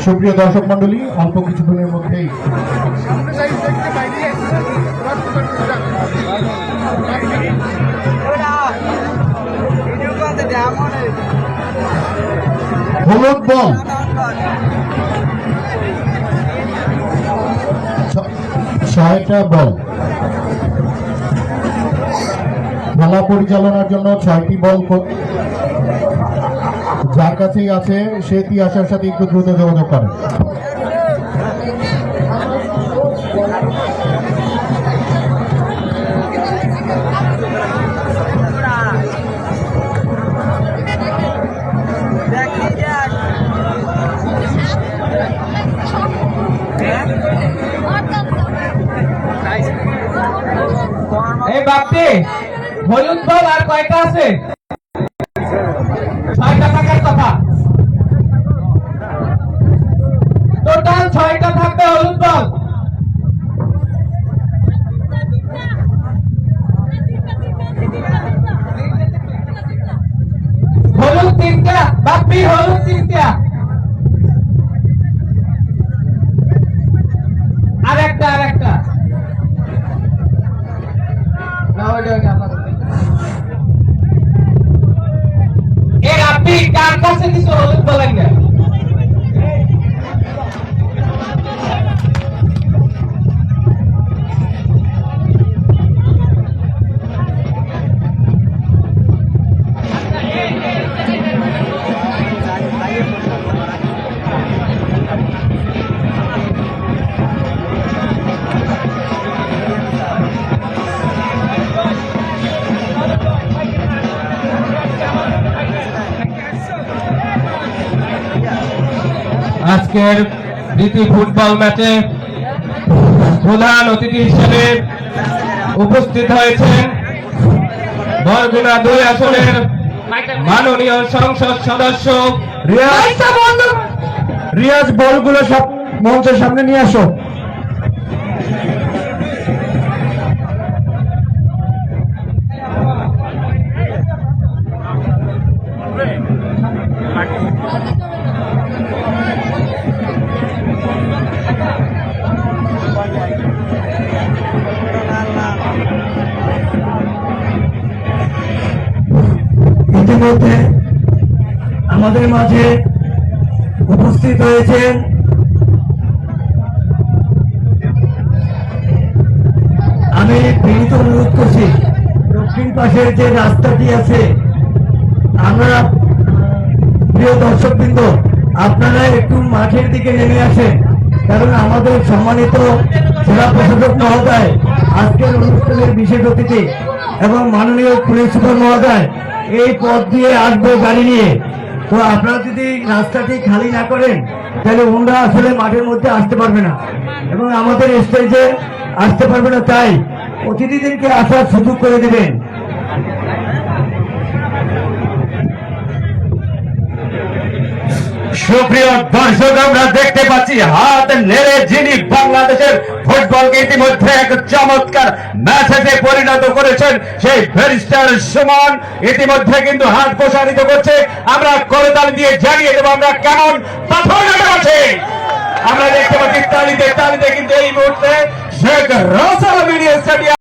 সুপ্রিয় দর্শক মন্ডলী, অল্প কিছুক্ষণের মধ্যেই হলুদ বল 6টা বল খেলা পরিচালনার জন্য 6টি বল যার কাছেই আছে সে তিয়াসার সাথে একটু দ্রুত যোগাযোগ করে। এই বাপটি হলুদ বল আর কয়টা আছে? 6টা থাকার কথা। টোটাল 6টা থাকবে হলুদ বল। হলুদ 3টা বাপি, হলুদ 3টা। আরেকটা এর আপনি কার কাছে কিছু হলুদ বলেন না। আজকের দ্বিতীয় ফুটবল ম্যাচে প্রধান অতিথি হিসেবে উপস্থিত হয়েছেন বরগুনা 2 আসনের মাননীয় সংসদ সদস্য রিয়াজ। বলগুলো সব মঞ্চের সামনে নিয়ে আসো। ইতিমধ্যে আমাদের মাঝে উপস্থিত হয়েছেন আমি বিনীত অনুরোধ করছি, দক্ষিণ পাশের যে রাস্তাটি আছে, আমরা প্রিয় দর্শকবৃন্দ আপনারা একটু মাঠের দিকে নেমে আসেন, কারণ আমাদের সম্মানিত জেলা প্রশাসক মহোদয় আজকের অনুষ্ঠানের বিশেষ অতিথি এবং মাননীয় পুলিশ সুপার মহোদয় এই পথ দিয়ে আসবে গাড়ি নিয়ে। তো আপনারা যদি রাস্তাটি খালি না করেন তাহলে ওনারা আসলে মাঠের মধ্যে আসতে পারবে না এবং আমাদের স্টেজে আসতে পারবে না, তাই অতিথিদেরকে আসার সুযোগ করে দেবেন। সুপ্রিয় দর্শক, আমরা দেখতে পাচ্ছি হাত নেড়ে যিনি বাংলাদেশের ফুটবলকে ইতিমধ্যে এক চমৎকার ম্যাচে পরিণত করেছেন সেই ব্যারিস্টার সুমন ইতিমধ্যে কিন্তু হাত প্রসারিত করছে। আমরা করতাল দিয়ে জানিয়ে দেবো আমরা কেমন পারফরম্যান্স আছে। আমরা দেখতে পাচ্ছি তালিতে কিন্তু এই মুহূর্তে শেখ রাসেল মিডিয়া স্টেডিয়াম